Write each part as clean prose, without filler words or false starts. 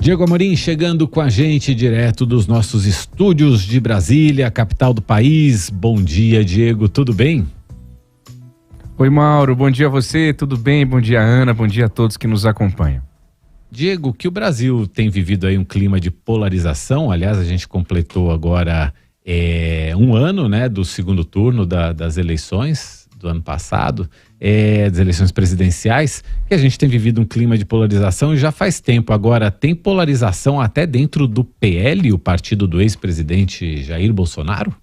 Diego Amorim chegando com a gente direto dos nossos estúdios de Brasília, capital do país. Bom dia, Diego, tudo bem? Oi, Mauro, bom dia a você, tudo bem? Bom dia, Ana, bom dia a todos que nos acompanham. Diego, que o Brasil tem vivido aí um clima de polarização, aliás, a gente completou agora um ano, né, do segundo turno das eleições do ano passado, das eleições presidenciais, que a gente tem vivido um clima de polarização e já faz tempo. Agora, tem polarização até dentro do PL, o partido do ex-presidente Jair Bolsonaro?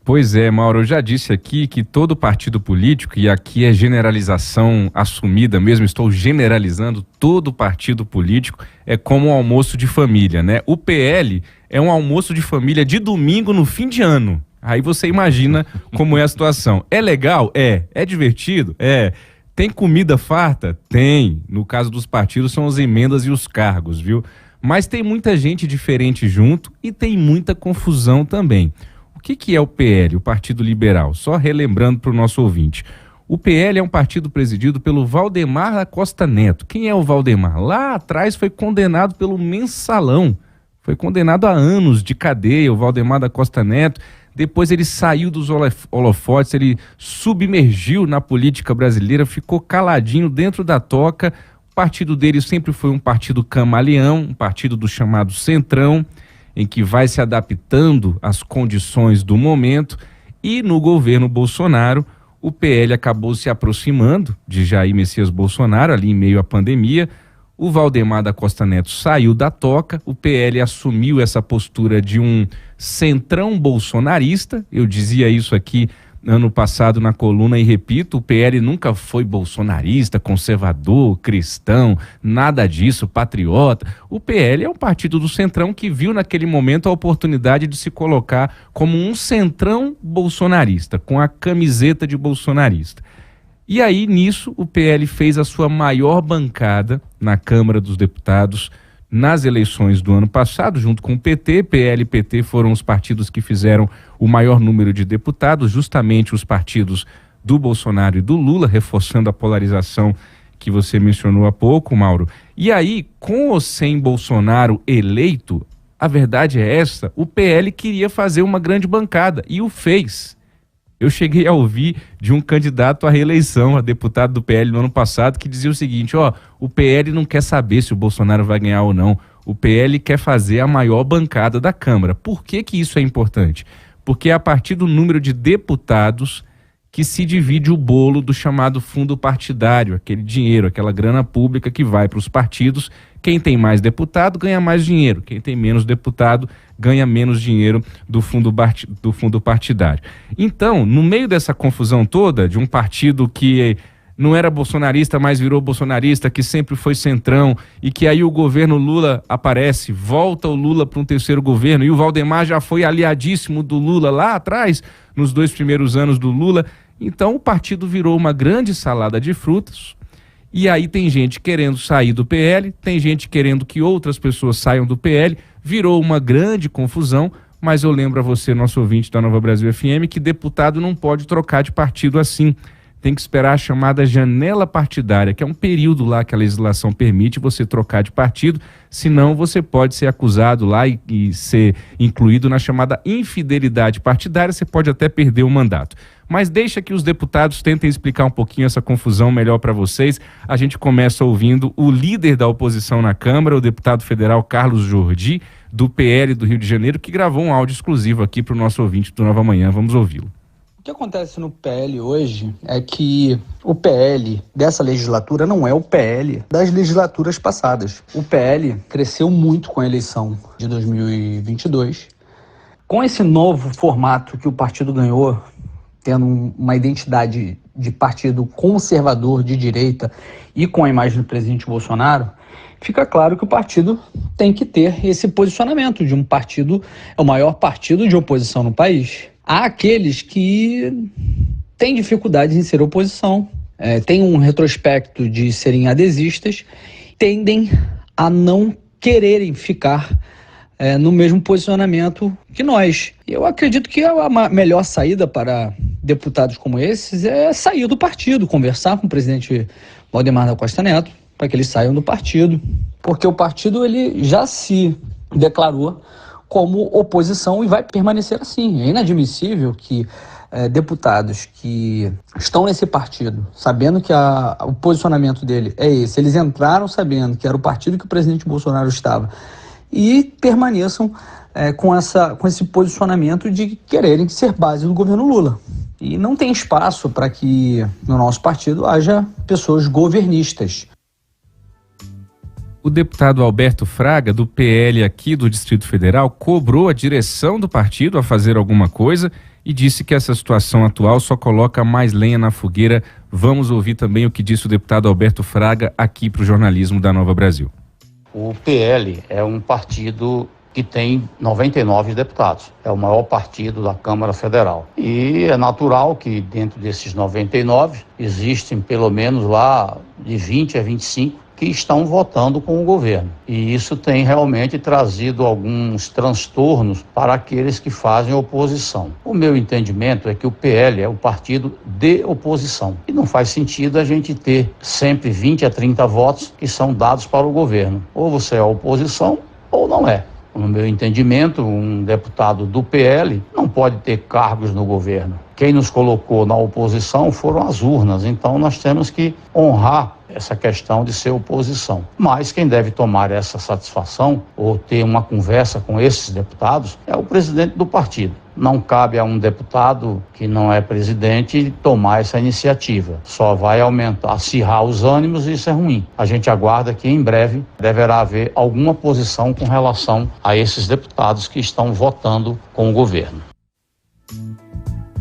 Pois é, Mauro, eu já disse aqui que todo partido político, e aqui é generalização assumida mesmo, estou generalizando, todo partido político é como um almoço de família, né? O PL é um almoço de família de domingo no fim de ano. Aí você imagina como é a situação. É legal? É. É divertido? É. Tem comida farta? Tem. No caso dos partidos são as emendas e os cargos, viu? Mas tem muita gente diferente junto e tem muita confusão também. O que é o PL, o Partido Liberal? Só relembrando para o nosso ouvinte. O PL é um partido presidido pelo Valdemar da Costa Neto. Quem é o Valdemar? Lá atrás foi condenado pelo Mensalão. Foi condenado a anos de cadeia, o Valdemar da Costa Neto. Depois ele saiu dos holofotes, ele submergiu na política brasileira, ficou caladinho dentro da toca. O partido dele sempre foi um partido camaleão, um partido do chamado Centrão, em que vai se adaptando às condições do momento. E no governo Bolsonaro, o PL acabou se aproximando de Jair Messias Bolsonaro, ali em meio à pandemia. O Valdemar da Costa Neto saiu da toca, o PL assumiu essa postura de um centrão bolsonarista. Eu dizia isso aqui ano passado na coluna e repito, o PL nunca foi bolsonarista, conservador, cristão, nada disso, patriota. O PL é um partido do centrão que viu naquele momento a oportunidade de se colocar como um centrão bolsonarista, com a camiseta de bolsonarista. E aí, nisso, o PL fez a sua maior bancada na Câmara dos Deputados nas eleições do ano passado, junto com o PT. PL e PT foram os partidos que fizeram o maior número de deputados, justamente os partidos do Bolsonaro e do Lula, reforçando a polarização que você mencionou há pouco, Mauro. E aí, com ou sem Bolsonaro eleito, a verdade é essa, o PL queria fazer uma grande bancada e o fez. Eu cheguei a ouvir de um candidato à reeleição, a deputado do PL no ano passado, que dizia o seguinte, o PL não quer saber se o Bolsonaro vai ganhar ou não, o PL quer fazer a maior bancada da Câmara. Por que isso é importante? Porque é a partir do número de deputados que se divide o bolo do chamado fundo partidário, aquele dinheiro, aquela grana pública que vai para os partidos. Quem tem mais deputado ganha mais dinheiro, quem tem menos deputado ganha menos dinheiro do fundo partidário. Então, no meio dessa confusão toda, de um partido que não era bolsonarista, mas virou bolsonarista, que sempre foi centrão, e que aí o governo Lula aparece, volta o Lula para um terceiro governo, e o Valdemar já foi aliadíssimo do Lula lá atrás, nos 2 primeiros anos do Lula. Então o partido virou uma grande salada de frutas, e aí tem gente querendo sair do PL, tem gente querendo que outras pessoas saiam do PL, virou uma grande confusão, mas eu lembro a você, nosso ouvinte da Nova Brasil FM, que deputado não pode trocar de partido assim. Tem que esperar a chamada janela partidária, que é um período lá que a legislação permite você trocar de partido, senão você pode ser acusado lá e ser incluído na chamada infidelidade partidária, você pode até perder o mandato. Mas deixa que os deputados tentem explicar um pouquinho essa confusão melhor para vocês. A gente começa ouvindo o líder da oposição na Câmara, o deputado federal Carlos Jordi, do PL do Rio de Janeiro, que gravou um áudio exclusivo aqui para o nosso ouvinte do Nova Manhã. Vamos ouvi-lo. O que acontece no PL hoje é que o PL dessa legislatura não é o PL das legislaturas passadas. O PL cresceu muito com a eleição de 2022. Com esse novo formato que o partido ganhou, tendo uma identidade de partido conservador de direita e com a imagem do presidente Bolsonaro, fica claro que o partido tem que ter esse posicionamento de um partido, é o maior partido de oposição no país. Há aqueles que têm dificuldade em ser oposição, têm um retrospecto de serem adesistas, tendem a não quererem ficar no mesmo posicionamento que nós. Eu acredito que a melhor saída para deputados como esses é sair do partido, conversar com o presidente Valdemar da Costa Neto, para que eles saiam do partido. porque o partido ele já se declarou como oposição e vai permanecer assim. É inadmissível que deputados que estão nesse partido, sabendo que o posicionamento dele é esse, eles entraram sabendo que era o partido que o presidente Bolsonaro estava, e permaneçam com esse posicionamento de quererem ser base do governo Lula. E não tem espaço para que no nosso partido haja pessoas governistas. O deputado Alberto Fraga, do PL aqui do Distrito Federal, cobrou a direção do partido a fazer alguma coisa e disse que essa situação atual só coloca mais lenha na fogueira. Vamos ouvir também o que disse o deputado Alberto Fraga aqui para o jornalismo da Nova Brasil. O PL é um partido que tem 99 deputados. É o maior partido da Câmara Federal. E é natural que dentro desses 99 existem pelo menos lá de 20 a 25 que estão votando com o governo. E isso tem realmente trazido alguns transtornos para aqueles que fazem oposição. O meu entendimento é que o PL é o partido de oposição. E não faz sentido a gente ter sempre 20 a 30 votos que são dados para o governo. Ou você é oposição ou não é. No meu entendimento, um deputado do PL não pode ter cargos no governo. Quem nos colocou na oposição foram as urnas, então nós temos que honrar essa questão de ser oposição. Mas quem deve tomar essa satisfação ou ter uma conversa com esses deputados é o presidente do partido. Não cabe a um deputado que não é presidente tomar essa iniciativa. Só vai aumentar, acirrar os ânimos e isso é ruim. A gente aguarda que em breve deverá haver alguma posição com relação a esses deputados que estão votando com o governo.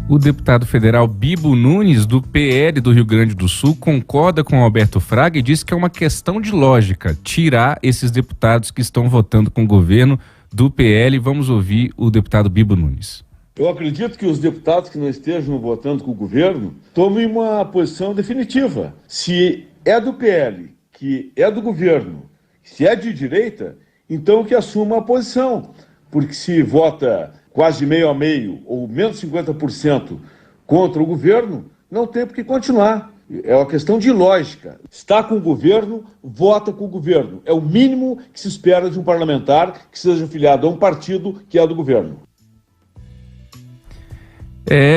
O deputado federal Bibo Nunes, do PL do Rio Grande do Sul, concorda com Alberto Fraga e diz que é uma questão de lógica tirar esses deputados que estão votando com o governo do PL. Vamos ouvir o deputado Bibo Nunes. Eu acredito que os deputados que não estejam votando com o governo tomem uma posição definitiva. Se é do PL, que é do governo, se é de direita, então que assuma a posição. Porque se vota quase meio a meio ou menos 50% contra o governo, não tem por que continuar. É uma questão de lógica. Está com o governo, vota com o governo. É o mínimo que se espera de um parlamentar que seja afiliado a um partido que é do governo.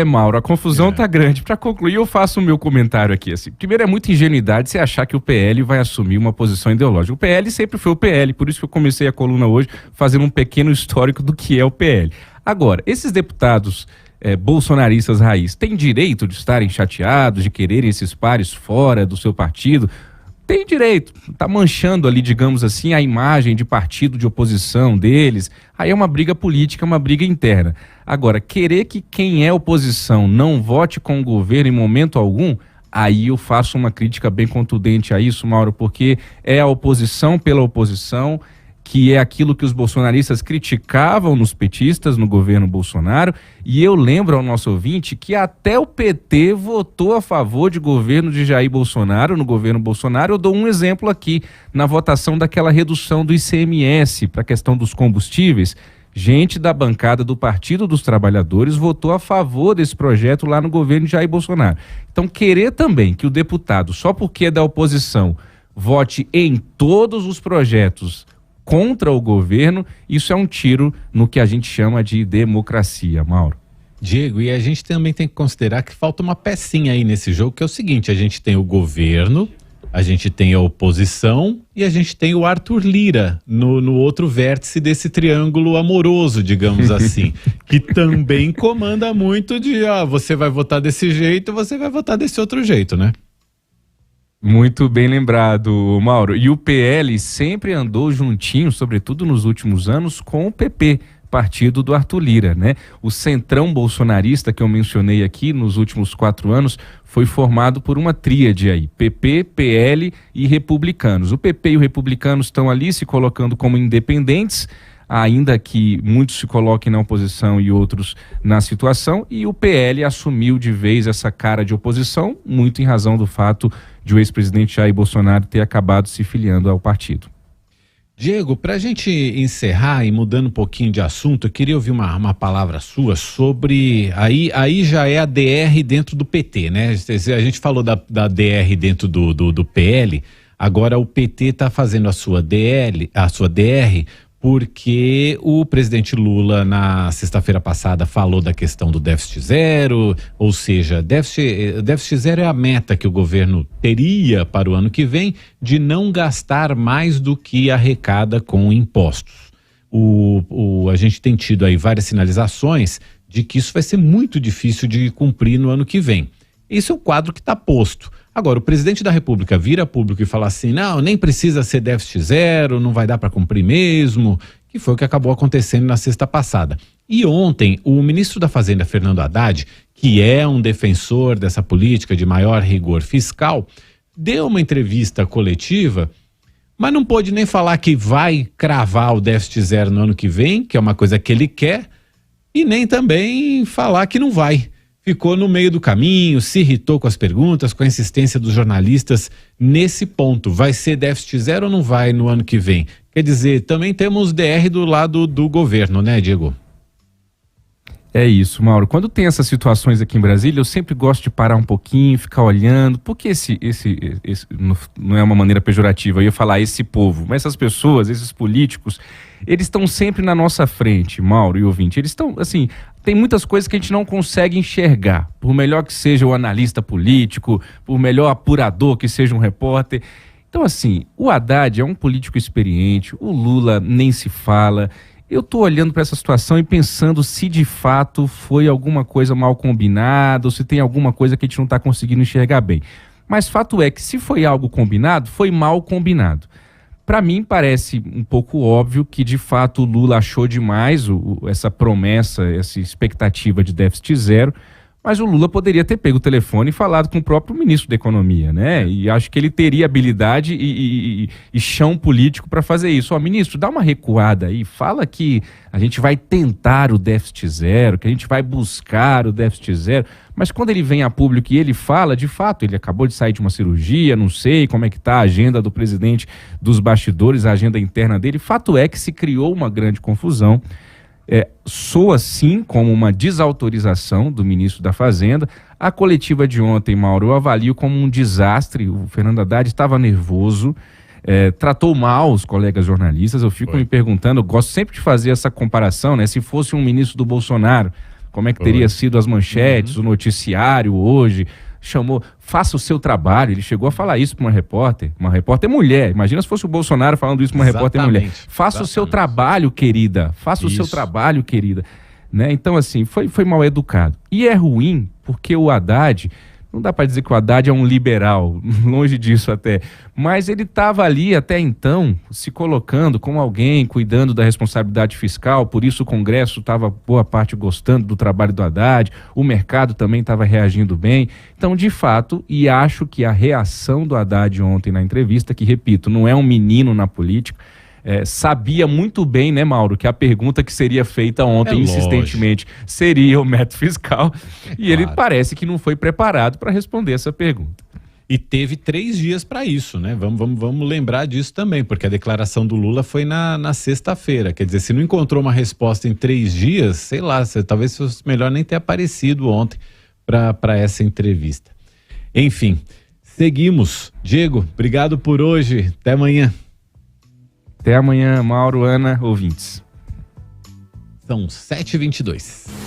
Mauro, a confusão tá grande. Para concluir, eu faço o meu comentário aqui. Assim. Primeiro, é muita ingenuidade você achar que o PL vai assumir uma posição ideológica. O PL sempre foi o PL, por isso que eu comecei a coluna hoje fazendo um pequeno histórico do que é o PL. Agora, esses deputados bolsonaristas raiz têm direito de estarem chateados, de quererem esses pares fora do seu partido? Tem direito, tá manchando ali, digamos assim, a imagem de partido de oposição deles. Aí é uma briga política, uma briga interna. Agora, querer que quem é oposição não vote com o governo em momento algum, aí eu faço uma crítica bem contundente a isso, Mauro, porque é a oposição pela oposição, que é aquilo que os bolsonaristas criticavam nos petistas, no governo Bolsonaro, e eu lembro ao nosso ouvinte que até o PT votou a favor de governo de Jair Bolsonaro, no governo Bolsonaro. Eu dou um exemplo aqui, na votação daquela redução do ICMS para a questão dos combustíveis, gente da bancada do Partido dos Trabalhadores votou a favor desse projeto lá no governo de Jair Bolsonaro. Então, querer também que o deputado, só porque é da oposição, vote em todos os projetos contra o governo, isso é um tiro no que a gente chama de democracia, Mauro. Diego, e a gente também tem que considerar que falta uma pecinha aí nesse jogo, que é o seguinte: a gente tem o governo, a gente tem a oposição e a gente tem o Arthur Lira no outro vértice desse triângulo amoroso, digamos assim, que também comanda muito de, você vai votar desse jeito, você vai votar desse outro jeito, né? Muito bem lembrado, Mauro. E o PL sempre andou juntinho, sobretudo nos últimos anos, com o PP, partido do Arthur Lira, né? O centrão bolsonarista que eu mencionei aqui nos últimos 4 anos foi formado por uma tríade aí, PP, PL e Republicanos. O PP e o Republicanos estão ali se colocando como independentes, ainda que muitos se coloquem na oposição e outros na situação, e o PL assumiu de vez essa cara de oposição, muito em razão do fato de o ex-presidente Jair Bolsonaro ter acabado se filiando ao partido. Diego, para a gente encerrar e mudando um pouquinho de assunto, eu queria ouvir uma palavra sua sobre, aí já é a DR dentro do PT, né? A gente falou da DR dentro do PL, Agora o PT está fazendo a sua DR, porque o presidente Lula, na sexta-feira passada, falou da questão do déficit zero, ou seja, déficit zero é a meta que o governo teria para o ano que vem de não gastar mais do que arrecada com impostos. A gente tem tido aí várias sinalizações de que isso vai ser muito difícil de cumprir no ano que vem. Esse é o quadro que está posto. Agora, o presidente da República vira público e fala assim, não, nem precisa ser déficit zero, não vai dar para cumprir mesmo, que foi o que acabou acontecendo na sexta passada. E ontem, o ministro da Fazenda, Fernando Haddad, que é um defensor dessa política de maior rigor fiscal, deu uma entrevista coletiva, mas não pôde nem falar que vai cravar o déficit zero no ano que vem, que é uma coisa que ele quer, e nem também falar que não vai. Ficou no meio do caminho, se irritou com as perguntas, com a insistência dos jornalistas nesse ponto. Vai ser déficit zero ou não vai no ano que vem? Quer dizer, também temos DR do lado do governo, né, Diego? É isso, Mauro. Quando tem essas situações aqui em Brasília, eu sempre gosto de parar um pouquinho, ficar olhando, porque esse não é uma maneira pejorativa, eu ia falar esse povo, mas essas pessoas, esses políticos, eles estão sempre na nossa frente, Mauro e ouvinte. Eles estão, assim, tem muitas coisas que a gente não consegue enxergar, por melhor que seja o analista político, por melhor apurador que seja um repórter. Então, assim, o Haddad é um político experiente, o Lula nem se fala. Eu estou olhando para essa situação e pensando se de fato foi alguma coisa mal combinada ou se tem alguma coisa que a gente não está conseguindo enxergar bem. Mas fato é que se foi algo combinado, foi mal combinado. Para mim parece um pouco óbvio que de fato o Lula achou demais essa promessa, essa expectativa de déficit zero, mas o Lula poderia ter pego o telefone e falado com o próprio ministro da Economia, né? E acho que ele teria habilidade e chão político para fazer isso. Ó, ministro, dá uma recuada aí, fala que a gente vai tentar o déficit zero, que a gente vai buscar o déficit zero, mas quando ele vem a público e ele fala, de fato, ele acabou de sair de uma cirurgia, não sei como é que está a agenda do presidente dos bastidores, a agenda interna dele, fato é que se criou uma grande confusão. Soa sim como uma desautorização do ministro da Fazenda. A coletiva de ontem, Mauro, eu avalio como um desastre. O Fernando Haddad estava nervoso, tratou mal os colegas jornalistas. Eu fico me perguntando, eu gosto sempre de fazer essa comparação, né? Se fosse um ministro do Bolsonaro, como é que teria sido as manchetes, o noticiário hoje? Chamou, faça o seu trabalho. Ele chegou a falar isso para uma repórter mulher. Imagina se fosse o Bolsonaro falando isso para uma repórter mulher. Faça o seu trabalho, querida. Faça o seu trabalho, querida. Né? Então, assim, foi mal educado. E é ruim porque o Haddad, não dá para dizer que o Haddad é um liberal, longe disso até, mas ele estava ali até então se colocando como alguém cuidando da responsabilidade fiscal, por isso o Congresso estava boa parte gostando do trabalho do Haddad, o mercado também estava reagindo bem. Então, de fato, e acho que a reação do Haddad ontem na entrevista, que repito, não é um menino na política, sabia muito bem, né, Mauro, que a pergunta que seria feita ontem, insistentemente, seria o método fiscal, e ele parece que não foi preparado para responder essa pergunta. E teve 3 dias para isso, né? Vamos lembrar disso também, porque a declaração do Lula foi na sexta-feira. Quer dizer, se não encontrou uma resposta em 3 dias, sei lá, talvez fosse melhor nem ter aparecido ontem para essa entrevista. Enfim, seguimos. Diego, obrigado por hoje. Até amanhã. Até amanhã, Mauro, Ana, ouvintes. São 7h22.